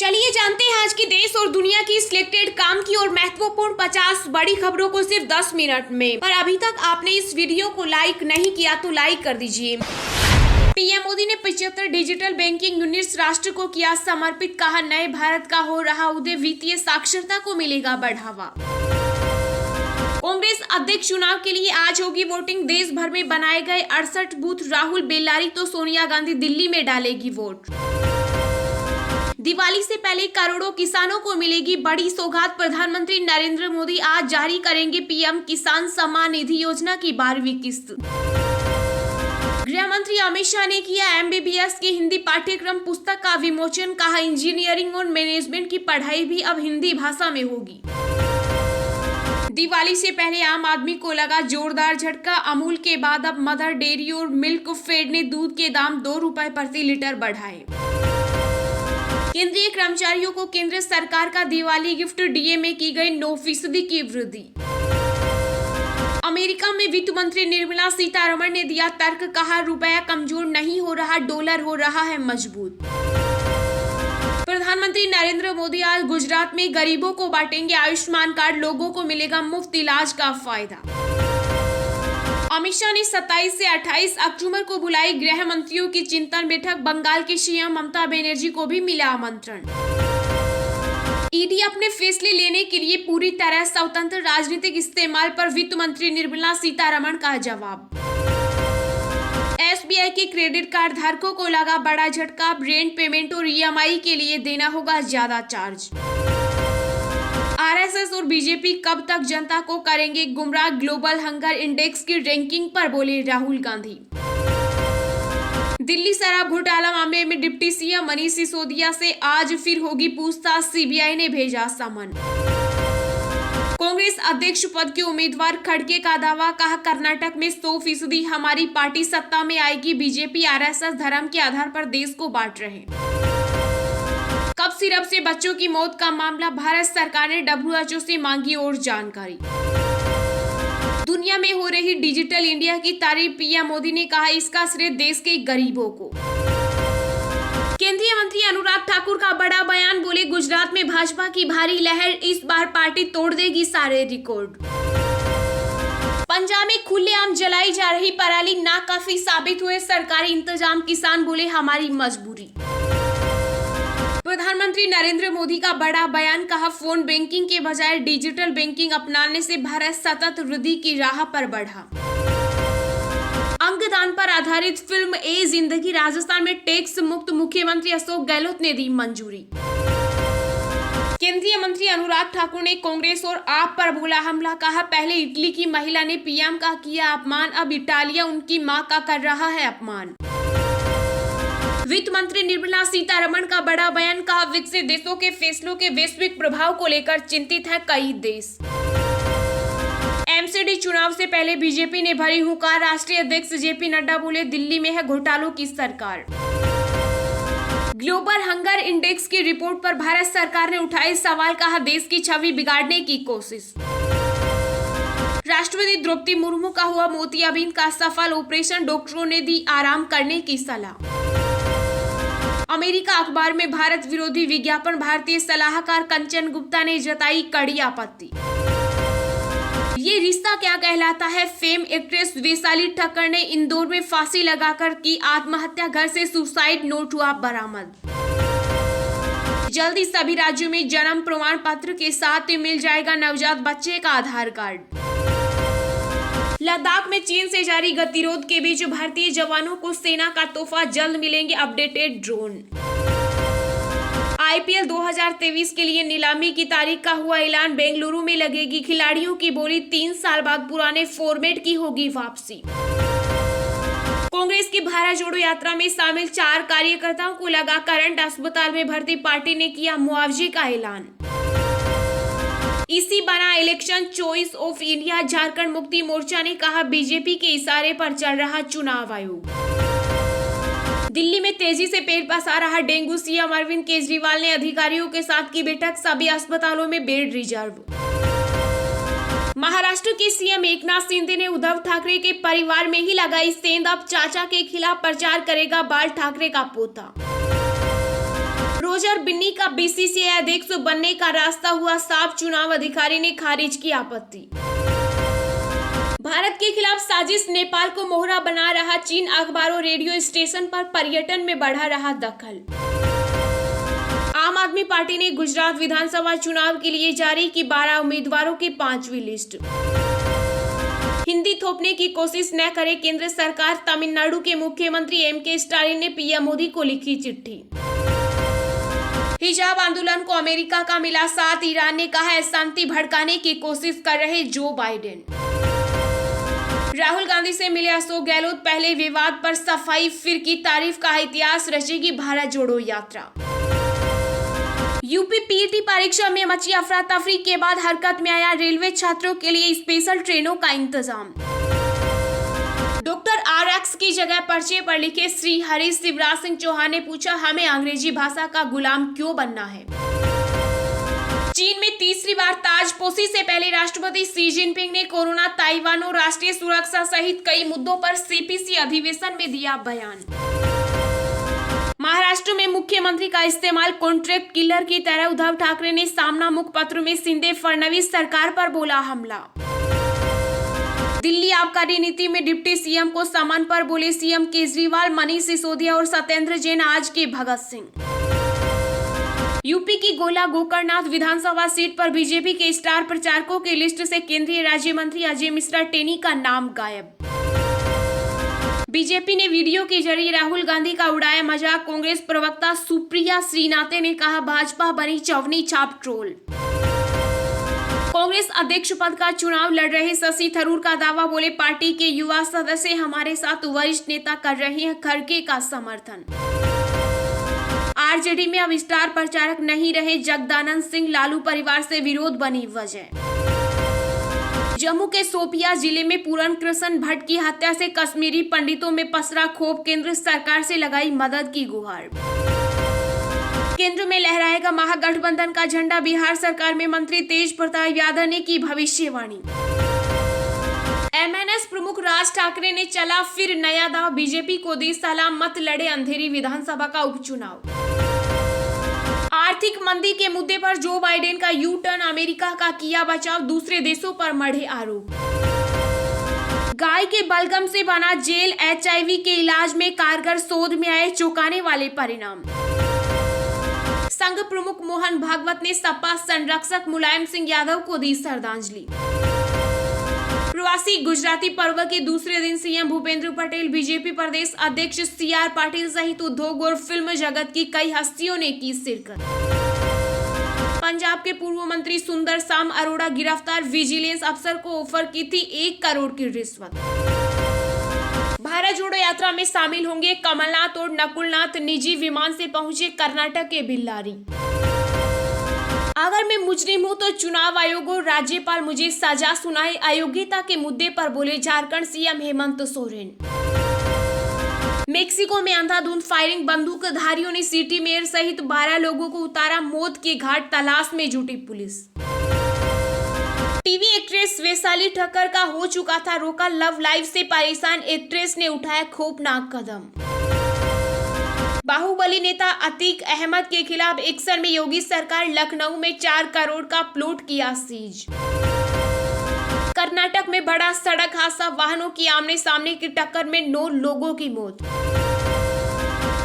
चलिए जानते हैं आज की देश और दुनिया की सिलेक्टेड काम की और महत्वपूर्ण 50 बड़ी खबरों को सिर्फ 10 मिनट में। पर अभी तक आपने इस वीडियो को लाइक नहीं किया तो लाइक कर दीजिए। पीएम मोदी ने 75 डिजिटल बैंकिंग यूनिट्स राष्ट्र को किया समर्पित, कहा नए भारत का हो रहा उदय, वित्तीय साक्षरता को मिलेगा बढ़ावा। कांग्रेस अध्यक्ष चुनाव के लिए आज होगी वोटिंग, देश भर में बनाए गए 68 बूथ, राहुल बेल्लारी तो सोनिया गांधी दिल्ली में डालेगी वोट। दिवाली से पहले करोड़ों किसानों को मिलेगी बड़ी सौगात, प्रधानमंत्री नरेंद्र मोदी आज जारी करेंगे पीएम किसान सम्मान निधि योजना की 12वीं किस्त। गृह मंत्री अमित शाह ने किया एमबीबीएस की हिंदी पाठ्यक्रम पुस्तक का विमोचन, कहा इंजीनियरिंग और मैनेजमेंट की पढ़ाई भी अब हिंदी भाषा में होगी। दिवाली से पहले आम आदमी को लगा जोरदार झटका, अमूल के बाद अब मदर डेयरी और मिल्क फेड ने दूध के दाम 2 रुपए प्रति लीटर बढ़ाए। केंद्रीय कर्मचारियों को केंद्र सरकार का दिवाली गिफ्ट, डीए में की गई 9% की वृद्धि। अमेरिका में वित्त मंत्री निर्मला सीतारमण ने दिया तर्क, कहा रुपया कमजोर नहीं हो रहा, डॉलर हो रहा है मजबूत। प्रधानमंत्री नरेंद्र मोदी आज गुजरात में गरीबों को बांटेंगे आयुष्मान कार्ड, लोगों को मिलेगा मुफ्त इलाज का फायदा। अमित शाह ने 27 से 28 अक्टूबर को बुलाई गृह मंत्रियों की चिंतन बैठक, बंगाल की सीएम ममता बनर्जी को भी मिला आमंत्रण। ईडी अपने फैसले लेने के लिए पूरी तरह स्वतंत्र, राजनीतिक इस्तेमाल पर वित्त मंत्री निर्मला सीतारमण का जवाब। एसबीआई के क्रेडिट कार्ड धारकों को लगा बड़ा झटका, रेंट पेमेंट और ईएमआई के लिए देना होगा ज्यादा चार्ज। आरएसएस और बीजेपी कब तक जनता को करेंगे गुमराह, ग्लोबल हंगर इंडेक्स की रैंकिंग पर बोले राहुल गांधी। दिल्ली शराब घोटाला मामले में डिप्टी सीएम मनीष सिसोदिया से आज फिर होगी पूछताछ, सीबीआई ने भेजा समन। कांग्रेस अध्यक्ष पद के उम्मीदवार खड़गे का दावा, कहा कर्नाटक में 100% हमारी पार्टी सत्ता में आएगी, बीजेपी आरएसएस धर्म के आधार पर देश को बांट रहे। कफ सिरप से बच्चों की मौत का मामला, भारत सरकार ने डब्ल्यूएचओ से मांगी और जानकारी। दुनिया में हो रही डिजिटल इंडिया की तारीफ, पीएम मोदी ने कहा इसका श्रेय देश के गरीबों को। केंद्रीय मंत्री अनुराग ठाकुर का बड़ा बयान, बोले गुजरात में भाजपा की भारी लहर, इस बार पार्टी तोड़ देगी सारे रिकॉर्ड। पंजाब में खुलेआम जलाई जा रही पराली नाकाफी साबित हुए सरकारी इंतजाम, किसान बोले हमारी मजबूरी। प्रधानमंत्री नरेंद्र मोदी का बड़ा बयान, कहा फोन बैंकिंग के बजाय डिजिटल बैंकिंग अपनाने से भारत सतत वृद्धि की राह पर बढ़ा। अंगदान पर आधारित फिल्म ए जिंदगी राजस्थान में टैक्स मुक्त, मुख्यमंत्री अशोक गहलोत ने दी मंजूरी। केंद्रीय मंत्री अनुराग ठाकुर ने कांग्रेस और आप पर बोला हमला, कहा पहले इटली की महिला ने पीएम का किया अपमान, अब इटालिया उनकी मां का कर रहा है अपमान। वित्त मंत्री निर्मला सीतारमण का बड़ा बयान, कहा विकसित देशों के फैसलों के वैश्विक प्रभाव को लेकर चिंतित है कई देश। एमसीडी चुनाव से पहले बीजेपी ने भरी हुंकार, राष्ट्रीय अध्यक्ष जेपी नड्डा बोले दिल्ली में है घोटालों की सरकार। ग्लोबल हंगर इंडेक्स की रिपोर्ट पर भारत सरकार ने उठाए सवाल, कहा देश की छवि बिगाड़ने की कोशिश। राष्ट्रपति द्रौपदी मुर्मू का हुआ मोतियाबिंद का सफल ऑपरेशन, डॉक्टरों ने दी आराम करने की सलाह। अमेरिका अखबार में भारत विरोधी विज्ञापन, भारतीय सलाहकार कंचन गुप्ता ने जताई कड़ी आपत्ति। ये रिश्ता क्या कहलाता है, फेम एक्ट्रेस वैशाली ठक्कर ने इंदौर में फांसी लगाकर की आत्महत्या, घर से सुसाइड नोट हुआ बरामद। जल्दी सभी राज्यों में जन्म प्रमाण पत्र के साथ मिल जाएगा नवजात बच्चे का आधार कार्ड। लद्दाख में चीन से जारी गतिरोध के बीच भारतीय जवानों को सेना का तोहफा, जल्द मिलेंगे अपडेटेड ड्रोन। आईपीएल 2023 के लिए नीलामी की तारीख का हुआ ऐलान, बेंगलुरु में लगेगी खिलाड़ियों की बोली, 3 साल बाद पुराने फॉर्मेट की होगी वापसी। कांग्रेस की भारत जोड़ो यात्रा में शामिल 4 कार्यकर्ताओं को लगा करंट, अस्पताल में भर्ती, पार्टी ने किया मुआवजे का ऐलान। इसी बना election choice of India, Jharkhand Mukti Morcha ने कहा बीजेपी के इशारे पर चल रहा चुनाव आयोग। दिल्ली में तेजी से पेट पसार रहा डेंगू, सीएम अरविंद केजरीवाल ने अधिकारियों के साथ की बैठक, सभी अस्पतालों में बेड रिजर्व। महाराष्ट्र के सीएम एकनाथ शिंदे ने उद्धव ठाकरे के परिवार में ही लगाई सेंध, अब चाचा के खिलाफ प्रचार करेगा बाल ठाकरे का पोता। बुलडोजर बिन्नी का बीसीसीआई अध्यक्ष बनने का रास्ता हुआ साफ, चुनाव अधिकारी ने खारिज की आपत्ति। भारत के खिलाफ साजिश, नेपाल को मोहरा बना रहा चीन, अखबारों रेडियो स्टेशन पर पर्यटन में बढ़ा रहा दखल। आम आदमी पार्टी ने गुजरात विधानसभा चुनाव के लिए जारी की 12 उम्मीदवारों की 5वीं लिस्ट। हिंदी थोपने की कोशिश न करे केंद्र सरकार, तमिलनाडु के मुख्यमंत्री एमके स्टालिन ने पीएम मोदी को लिखी चिट्ठी। हिजाब आंदोलन को अमेरिका का मिला साथ, ईरान ने कहा है शांति भड़काने की कोशिश कर रहे जो बाइडेन। राहुल गांधी से मिले अशोक गहलोत, पहले विवाद पर सफाई फिर की तारीफ, का इतिहास रचेगी भारत जोड़ो यात्रा। यूपी पीईटी परीक्षा में मची अफरा तफरी के बाद हरकत में आया रेलवे, छात्रों के लिए स्पेशल ट्रेनों का इंतजाम। डॉक्टर RX की जगह पर्चे पर लिखे श्री हरि, शिवराज सिंह चौहान ने पूछा हमें अंग्रेजी भाषा का गुलाम क्यों बनना है। चीन में तीसरी बार ताजपोशी से पहले राष्ट्रपति शी जिनपिंग ने कोरोना, ताइवान और राष्ट्रीय सुरक्षा सहित कई मुद्दों पर CPC अधिवेशन में दिया बयान। महाराष्ट्र में मुख्यमंत्री का इस्तेमाल कॉन्ट्रैक्ट किलर की तरह, उद्धव ठाकरे ने सामना मुखपत्र में शिंदे फडणवीस सरकार पर बोला हमला। दिल्ली आबकारी नीति में डिप्टी सीएम को समन पर बोले सीएम केजरीवाल, मनीष सिसोदिया और सत्येंद्र जैन आज के भगत सिंह। यूपी की गोला गोकर्णनाथ विधानसभा सीट पर बीजेपी के स्टार प्रचारकों की लिस्ट से केंद्रीय राज्य मंत्री अजय मिश्रा टेनी का नाम गायब। बीजेपी ने वीडियो के जरिए राहुल गांधी का उड़ाया मजाक, कांग्रेस प्रवक्ता सुप्रिया श्रीनाथे ने कहा भाजपा बनी चवनी छाप ट्रोल। कांग्रेस अध्यक्ष पद का चुनाव लड़ रहे शशि थरूर का दावा, बोले पार्टी के युवा सदस्य हमारे साथ वरिष्ठ नेता कर रहे हैं खड़गे का समर्थन। आरजेडी में अब स्टार प्रचारक नहीं रहे जगदानंद सिंह, लालू परिवार से विरोध बनी वजह। जम्मू के शोपिया जिले में पूरन कृष्ण भट्ट की हत्या से कश्मीरी पंडितों में पसरा क्षोभ, केंद्र सरकार से लगाई मदद की गुहार। केंद्र में लहराएगा महागठबंधन का झंडा, बिहार सरकार में मंत्री तेज प्रताप यादव ने की भविष्यवाणी। MNS प्रमुख राज ठाकरे ने चला फिर नया दाव, बीजेपी को दी सलाम, मत लड़े अंधेरी विधानसभा का उपचुनाव। आर्थिक मंदी के मुद्दे पर जो बाइडेन का यू टर्न, अमेरिका का किया बचाव, दूसरे देशों पर मढ़े आरोप। गाय के बलगम से बना जेल, HIV के इलाज में कारगर, शोध में आए चौंकाने वाले परिणाम। संघ प्रमुख मोहन भागवत ने सपा संरक्षक मुलायम सिंह यादव को दी श्रद्धांजलि। प्रवासी गुजराती पर्व के दूसरे दिन सीएम भूपेंद्र पटेल, बीजेपी प्रदेश अध्यक्ष CR पाटिल सहित उद्योग और फिल्म जगत की कई हस्तियों ने की शिरकत। पंजाब के पूर्व मंत्री सुंदर शाम अरोड़ा गिरफ्तार, विजिलेंस अफसर को ऑफर की थी 1 करोड़ की रिश्वत। भारत जोड़ो यात्रा में शामिल होंगे कमलनाथ और नकुलनाथ, निजी विमान से पहुंचे कर्नाटक के बेल्लारी। अगर मैं मुजरिम हूं तो चुनाव आयोग और राज्यपाल मुझे सजा सुनाए, अयोग्यता के मुद्दे पर बोले झारखंड सीएम हेमंत सोरेन। मेक्सिको में अंधाधुंध फायरिंग, बंदूकधारियों ने सिटी मेयर सहित 12 लोगों को उतारा मौत के घाट, तलाश में जुटी police. TV actress Vaishali Thakkar का हो चुका था रोका, लव लाइफ से परेशान एक्ट्रेस ने उठाया खौफनाक कदम। बाहुबली नेता अतीक अहमद के खिलाफ एक्शन में योगी सरकार, लखनऊ में 4 करोड़ का प्लॉट किया सीज। कर्नाटक में बड़ा सड़क हादसा, वाहनों की आमने सामने की टक्कर में 9 लोगों की मौत।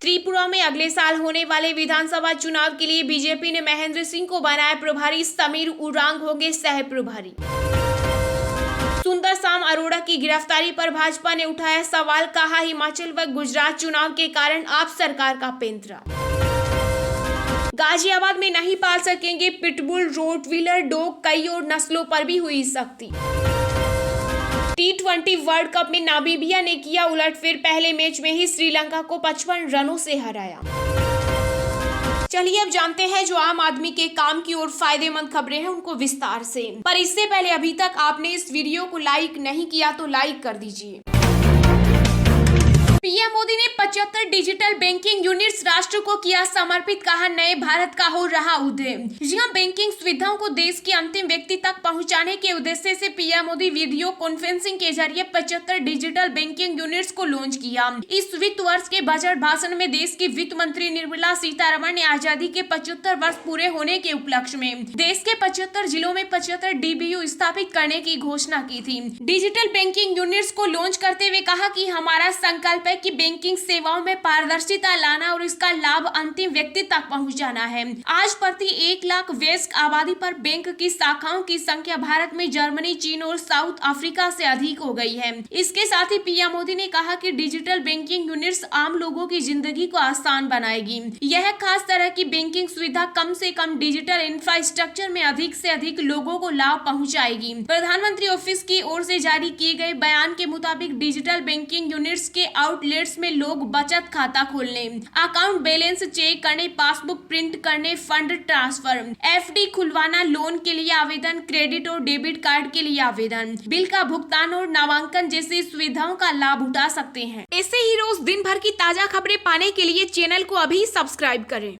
त्रिपुरा में अगले साल होने वाले विधानसभा चुनाव के लिए बीजेपी ने महेंद्र सिंह को बनाया प्रभारी, समीर उरांग होंगे सह प्रभारी। सुंदर शाम अरोड़ा की गिरफ्तारी पर भाजपा ने उठाया सवाल, कहा हिमाचल व गुजरात चुनाव के कारण आप सरकार का पेंतरा। गाजियाबाद में नहीं पाल सकेंगे पिटबुल, रोटवीलर, डॉग, कई और नस्लों पर भी हुई सख्ती। T20 वर्ल्ड कप में नामीबिया ने किया उलटफेर, पहले मैच में ही श्रीलंका को 55 रनों से हराया। चलिए अब जानते हैं जो आम आदमी के काम की और फायदेमंद खबरें हैं उनको विस्तार से। पर इससे पहले अभी तक आपने इस वीडियो को लाइक नहीं किया तो लाइक कर दीजिए। पीएम मोदी ने 75 डिजिटल बैंकिंग यूनिट्स राष्ट्र को किया समर्पित, कहा नए भारत का हो रहा उदय। जी हां, बैंकिंग सुविधाओं को देश के अंतिम व्यक्ति तक पहुंचाने के उद्देश्य से पीएम मोदी वीडियो कॉन्फ्रेंसिंग के जरिए 75 डिजिटल बैंकिंग यूनिट्स को लॉन्च किया। इस वित्त वर्ष के बजट भाषण में देश की वित्त मंत्री निर्मला सीतारमण ने आजादी के 75 वर्ष पूरे होने के उपलक्ष्य में देश के 75 जिलों में 75 डीबीयू स्थापित करने की घोषणा की थी। डिजिटल बैंकिंग यूनिट्स को लॉन्च करते हुए कहा कि हमारा संकल्प है कि बैंकिंग सेवाओं में पारदर्शिता लाना और इसका लाभ अंतिम व्यक्ति तक पहुंचाना है। आज प्रति 1 लाख वयस्क आबादी पर बैंक की शाखाओं की संख्या भारत में जर्मनी, चीन और साउथ अफ्रीका से अधिक हो गई है। इसके साथ ही पीएम मोदी ने कहा कि डिजिटल बैंकिंग यूनिट्स आम लोगों की जिंदगी को आसान बनाएगी। यह खास तरह की बैंकिंग सुविधा कम से कम डिजिटल इंफ्रास्ट्रक्चर में अधिक से अधिक लोगों को लाभ पहुंचाएगी। प्रधानमंत्री ऑफिस की ओर से जारी किए गए बयान के मुताबिक डिजिटल बैंकिंग यूनिट्स के आउटलेट्स में लोग बचत खाता खोलने, अकाउंट बैलेंस चेक करने, पासबुक प्रिंट करने, फंड ट्रांसफर, एफडी खुलवाना, लोन के लिए आवेदन, क्रेडिट और डेबिट कार्ड के लिए आवेदन, बिल का भुगतान और नामांकन जैसी सुविधाओं का लाभ उठा सकते हैं। ऐसे ही रोज दिन भर की ताजा खबरें पाने के लिए चैनल को अभी सब्सक्राइब करें।